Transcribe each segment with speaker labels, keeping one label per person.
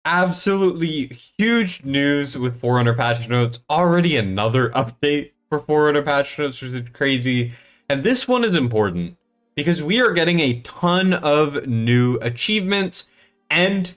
Speaker 1: Absolutely huge news with 400 patch notes. Already another update for 400 patch notes, which is crazy. And this one is important because we are getting a ton of new achievements, and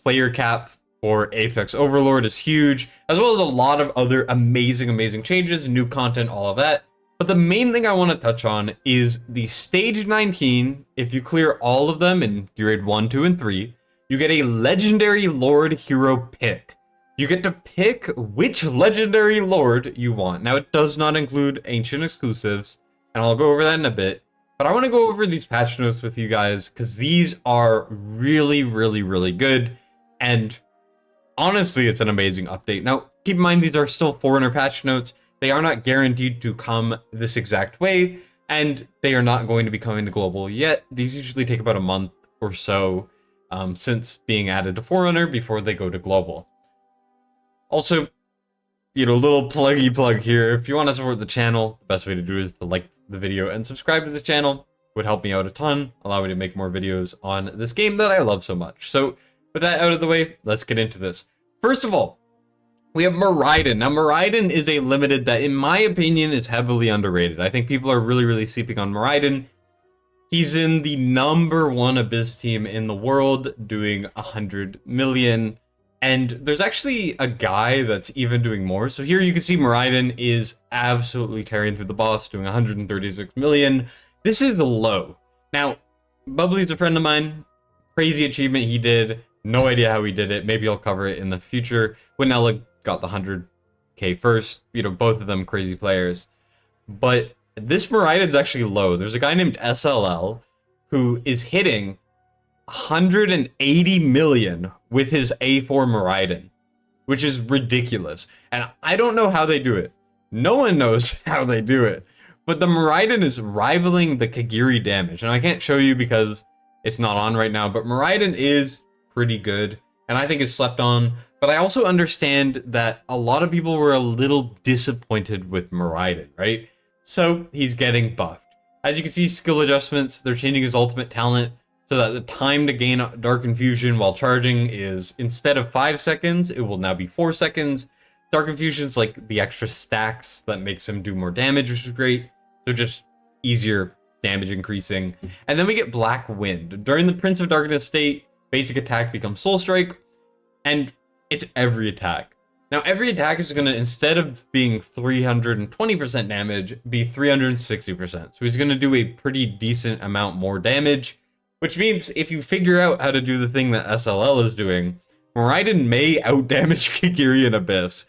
Speaker 1: player cap for Apex Overlord is huge, as well as a lot of other amazing changes, new content, all of that. But the main thing I want to touch on is the stage 19. If you clear all of them in grade 1, 2, and 3, you get a legendary Lord hero pick. You get to pick which legendary Lord you want. Now, it does not include ancient exclusives, and I'll go over that in a bit. But I want to go over these patch notes with you guys because these are really good. And honestly, it's an amazing update. Now, keep in mind, these are still 400 patch notes. They are not guaranteed to come this exact way, and they are not going to be coming to global yet. These usually take about a month or so since being added to 400 before they go to global. Also, little pluggy plug here. If you want to support the channel, the best way to do it is to like the video and subscribe to the channel. It would help me out a ton, allow me to make more videos on this game that I love so much. So, with that out of the way, let's get into this. First of all, we have Mariden. Now, Mariden is a limited that, in my opinion, is heavily underrated. I think people are really sleeping on Mariden. He's in the #1 Abyss team in the world, doing 100 million. And there's actually a guy that's even doing more. So here you can see Mariden is absolutely tearing through the boss, doing 136 million. This is low. Now, Bubbly's a friend of mine. Crazy achievement he did. No idea how he did it. Maybe I'll cover it in the future. Winella got the 100k first. Both of them crazy players. But this Mariden's actually low. There's a guy named SLL who is hitting 180 million with his A4 Mariden, which is ridiculous. And I don't know how they do it. No one knows how they do it. But the Mariden is rivaling the Kagiri damage. And I can't show you because it's not on right now, but Mariden is pretty good, and I think it's slept on. But I also understand that a lot of people were a little disappointed with Mariden, right? So he's getting buffed. As you can see, skill adjustments, they're changing his ultimate talent so that the time to gain Dark Infusion while charging is, instead of 5 seconds, it will now be 4 seconds. Dark Infusion's like the extra stacks that makes him do more damage, which is great. So just easier damage increasing. And then we get Black Wind. During the Prince of Darkness state, basic attack becomes Soul Strike, and it's every attack. Now, every attack is going to, instead of being 320% damage, be 360%. So he's going to do a pretty decent amount more damage, which means if you figure out how to do the thing that SLL is doing, Mariden may outdamage Kagiri and Abyss,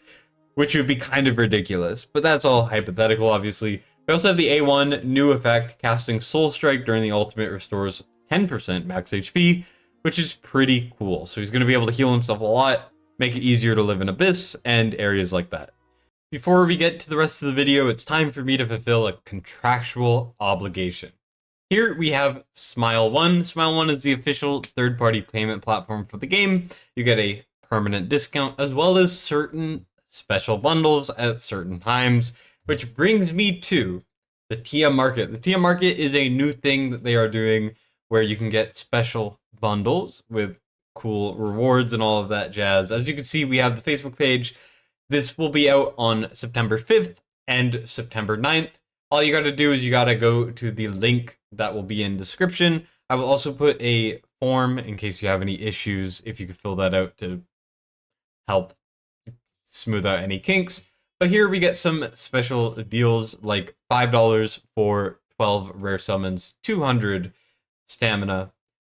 Speaker 1: which would be kind of ridiculous. But that's all hypothetical, obviously. We also have the A1 new effect, casting Soul Strike during the ultimate restores 10% max HP, which is pretty cool. So he's going to be able to heal himself a lot, make it easier to live in Abyss and areas like that. Before we get to the rest of the video, it's time for me to fulfill a contractual obligation. Here we have Smile One. Smile One is the official third-party payment platform for the game. You get a permanent discount as well as certain special bundles at certain times, which brings me to the TM Market. The TM Market is a new thing that they are doing where you can get special bundles with cool rewards and all of that jazz. As you can see, we have the Facebook page. This will be out on September 5th and September 9th. All you got to do is you got to go to the link that will be in description. I will also put a form in case you have any issues, if you could fill that out to help smooth out any kinks. But here we get some special deals like $5 for 12 rare summons, 200 stamina.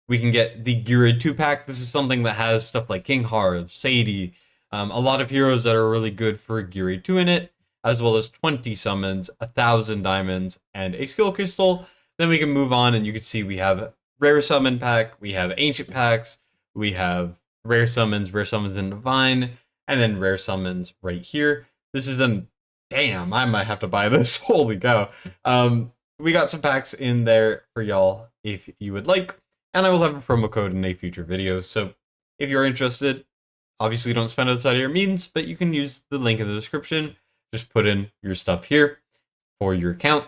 Speaker 1: We can get the Geared 2-pack. This is something that has stuff like King Harv, Sadie, a lot of heroes that are really good for Geared 2 in it, as well as 20 summons, 1,000 diamonds, and a skill crystal. Then we can move on, and you can see we have rare summon pack, we have ancient packs, we have rare summons in divine, and then rare summons right here. This is damn, I might have to buy this. Holy cow. We got some packs in there for y'all if you would like, and I will have a promo code in a future video. So if you're interested, obviously don't spend outside of your means, but you can use the link in the description. Just put in your stuff here for your account.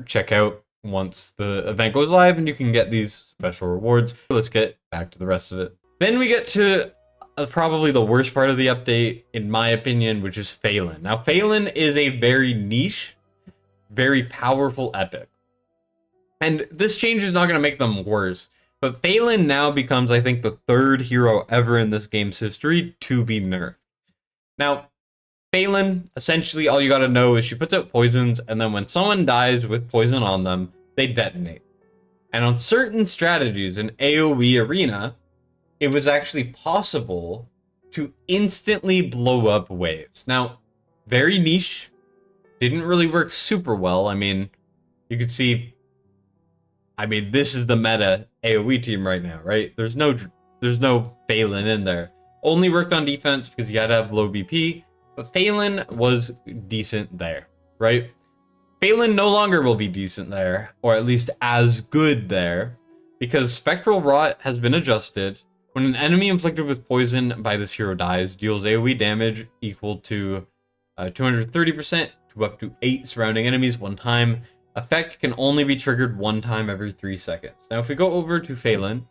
Speaker 1: Check out once the event goes live and you can get these special rewards. Let's get back to the rest of it. Then we get to probably the worst part of the update, in my opinion, which is Faelin. Now, Faelin is a very niche, very powerful epic. And this change is not going to make them worse. But Faelin now becomes, I think, the third hero ever in this game's history to be nerfed. Now, Faelin, essentially all you gotta know is she puts out poisons, and then when someone dies with poison on them, they detonate. And on certain strategies in AoE Arena, it was actually possible to instantly blow up waves. Now, very niche, didn't really work super well. I mean, you could see, this is the meta AoE team right now, right? There's no Faelin in there. Only worked on defense because you had to have low BP, but Faelin was decent there, right? Faelin no longer will be decent there, or at least as good there, because Spectral Rot has been adjusted. When an enemy inflicted with poison by this hero dies, deals AoE damage equal to 230% to up to 8 surrounding enemies one time. Effect can only be triggered one time every 3 seconds. Now, if we go over to Faelin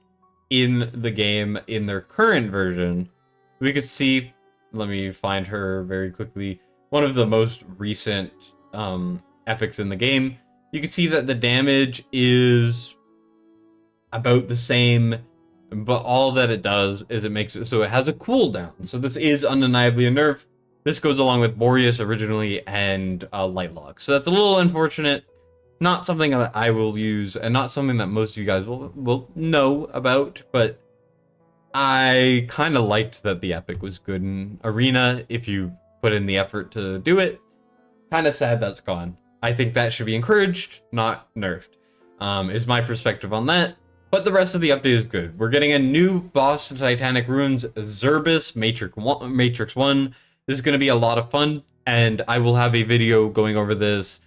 Speaker 1: in the game in their current version, we could see, let me find her very quickly, one of the most recent epics in the game. You can see that the damage is about the same, but all that it does is it makes it so it has a cooldown. So this is undeniably a nerf. This goes along with Boreas originally and Lightlock. So that's a little unfortunate. Not something that I will use, and not something that most of you guys will know about, but I kind of liked that the epic was good in Arena if you put in the effort to do it. Kind of sad that's gone. I think that should be encouraged, not nerfed, is my perspective on that. But the rest of the update is good. We're getting a new boss in Titanic Ruins, Zerbus Matrix 1. This is going to be a lot of fun, and I will have a video going over this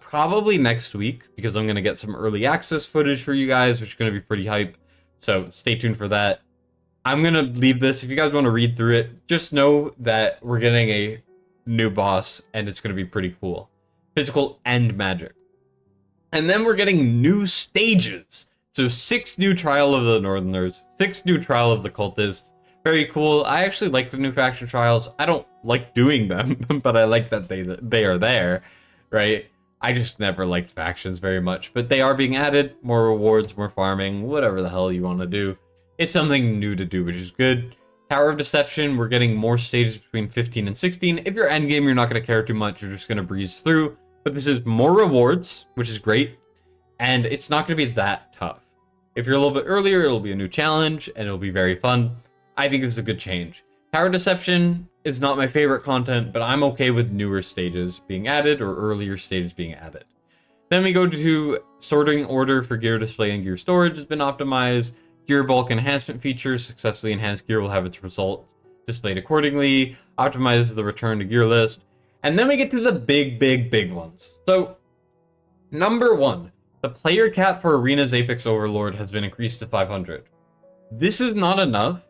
Speaker 1: probably next week, because I'm going to get some early access footage for you guys, which is going to be pretty hype. So stay tuned for that. I'm going to leave this. If you guys want to read through it, just know that we're getting a new boss, and it's going to be pretty cool. Physical and magic. And then we're getting new stages. So 6 new Trial of the Northerners, 6 new Trial of the Cultists. Very cool. I actually like the new faction trials. I don't like doing them, but I like that they are there, right? I just never liked factions very much, but they are being added. More rewards, more farming, whatever the hell you want to do. It's something new to do, which is good. Tower of Deception, we're getting more stages between 15 and 16. If you're endgame, you're not going to care too much. You're just going to breeze through. But this is more rewards, which is great. And it's not going to be that tough. If you're a little bit earlier, it'll be a new challenge, and it'll be very fun. I think this is a good change. Tower Deception is not my favorite content, but I'm okay with newer stages being added or earlier stages being added. Then we go to sorting order for gear display and gear storage has been optimized. Gear bulk enhancement features, successfully enhanced gear will have its results displayed accordingly. Optimizes the return to gear list. And then we get to the big ones. So, number 1, the player cap for Arena's Apex Overlord has been increased to 500. This is not enough,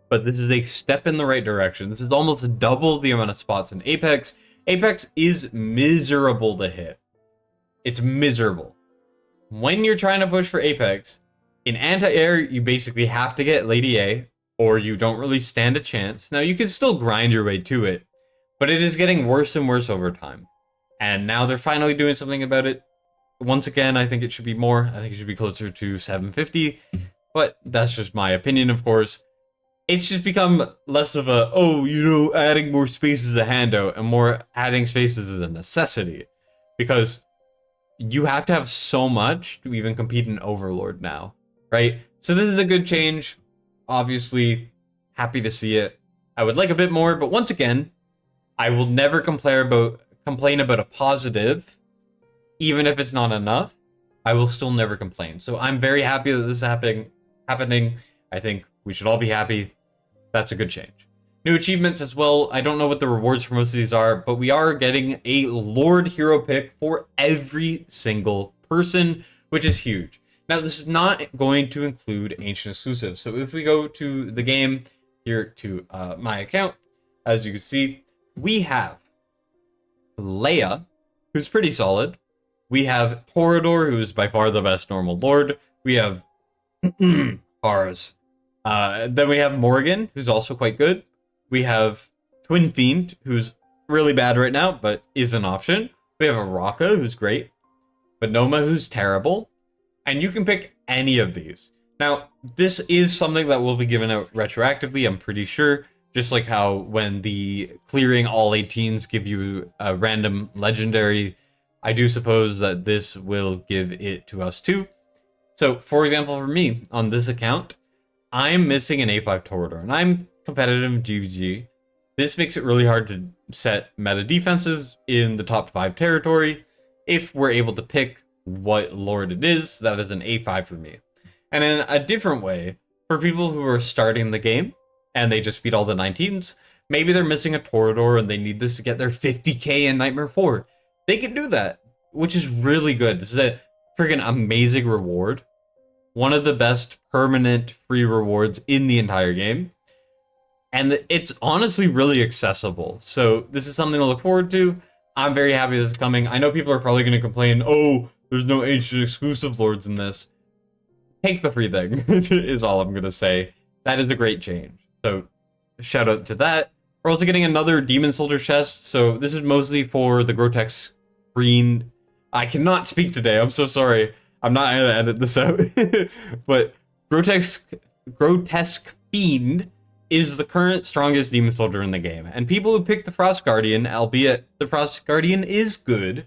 Speaker 1: but this is a step in the right direction. This is almost double the amount of spots in Apex. Apex is miserable to hit. It's miserable. When you're trying to push for Apex, in anti-air, you basically have to get Lady A, or you don't really stand a chance. Now, you can still grind your way to it, but it is getting worse and worse over time. And now they're finally doing something about it. Once again, I think it should be more. I think it should be closer to 750, but that's just my opinion, of course. It's just become less of a, adding more space is a handout, and more adding spaces is a necessity. Because you have to have so much to even compete in Overlord now, right? So this is a good change. Obviously, happy to see it. I would like a bit more, but once again, I will never complain about a positive, even if it's not enough. I will still never complain. So I'm very happy that this is happening. I think we should all be happy. That's a good change. New achievements as well. I don't know what the rewards for most of these are, but we are getting a Lord hero pick for every single person, which is huge. Now, this is not going to include ancient exclusives. So if we go to the game here to my account, as you can see, we have Leia, who's pretty solid. We have Torador, who is by far the best normal Lord. We have Pars, Then we have Morrigan, who's also quite good. We have Twin Fiend, who's really bad right now, but is an option. We have a Raka, who's great. Bonoma, who's terrible. And you can pick any of these. Now, this is something that will be given out retroactively, I'm pretty sure. Just like how when the clearing all 18s give you a random legendary, I do suppose that this will give it to us too. So, for example, for me, on this account, I'm missing an A5 Torador, and I'm competitive in GVG. This makes it really hard to set meta defenses in the top 5 territory if we're able to pick what lord it is. That is an A5 for me. And in a different way, for people who are starting the game and they just beat all the 19s, maybe they're missing a Torador and they need this to get their 50k in Nightmare 4. They can do that, which is really good. This is a freaking amazing reward. One of the best permanent free rewards in the entire game. And it's honestly really accessible. So this is something to look forward to. I'm very happy this is coming. I know people are probably going to complain, oh, there's no ancient exclusive lords in this. Take the free thing, is all I'm going to say. That is a great change. So shout out to that. We're also getting another Demon Soldier chest. So this is mostly for the Grotesque Green. I cannot speak today. I'm so sorry. I'm not going to edit this out. But Grotesque Fiend is the current strongest Demon Soldier in the game. And people who pick the Frost Guardian, albeit the Frost Guardian is good,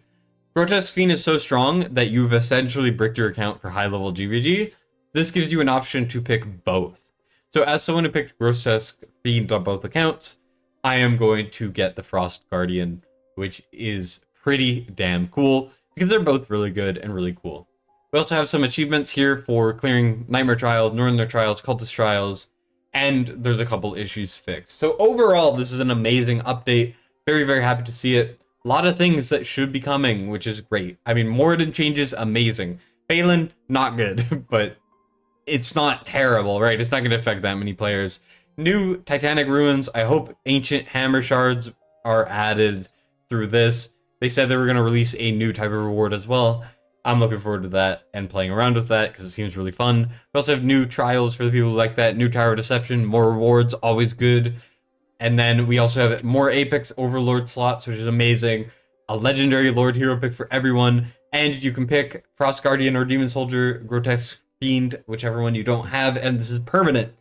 Speaker 1: Grotesque Fiend is so strong that you've essentially bricked your account for high-level GVG. This gives you an option to pick both. So as someone who picked Grotesque Fiend on both accounts, I am going to get the Frost Guardian, which is pretty damn cool, because they're both really good and really cool. We also have some achievements here for clearing Nightmare Trials, Northern Trials, Cultist Trials, and there's a couple issues fixed. So overall, this is an amazing update. Very, very happy to see it. A lot of things that should be coming, which is great. I mean, Mariden changes, amazing. Faelin, not good, but it's not terrible, right? It's not going to affect that many players. New Titanic Ruins. I hope Ancient Hammer Shards are added through this. They said they were going to release a new type of reward as well. I'm looking forward to that and playing around with that because it seems really fun. We also have new trials for the people who like that. New Tower of Deception, more rewards, always good. And then we also have more Apex Overlord slots, which is amazing. A legendary Lord Hero pick for everyone. And you can pick Frost Guardian or Demon Soldier, Grotesque Fiend, whichever one you don't have. And this is permanent.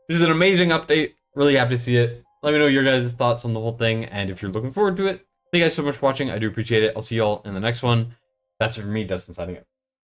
Speaker 1: This is an amazing update. Really happy to see it. Let me know your guys' thoughts on the whole thing. And if you're looking forward to it, thank you guys so much for watching. I do appreciate it. I'll see y'all in the next one. That's it for me, Destined, signing out.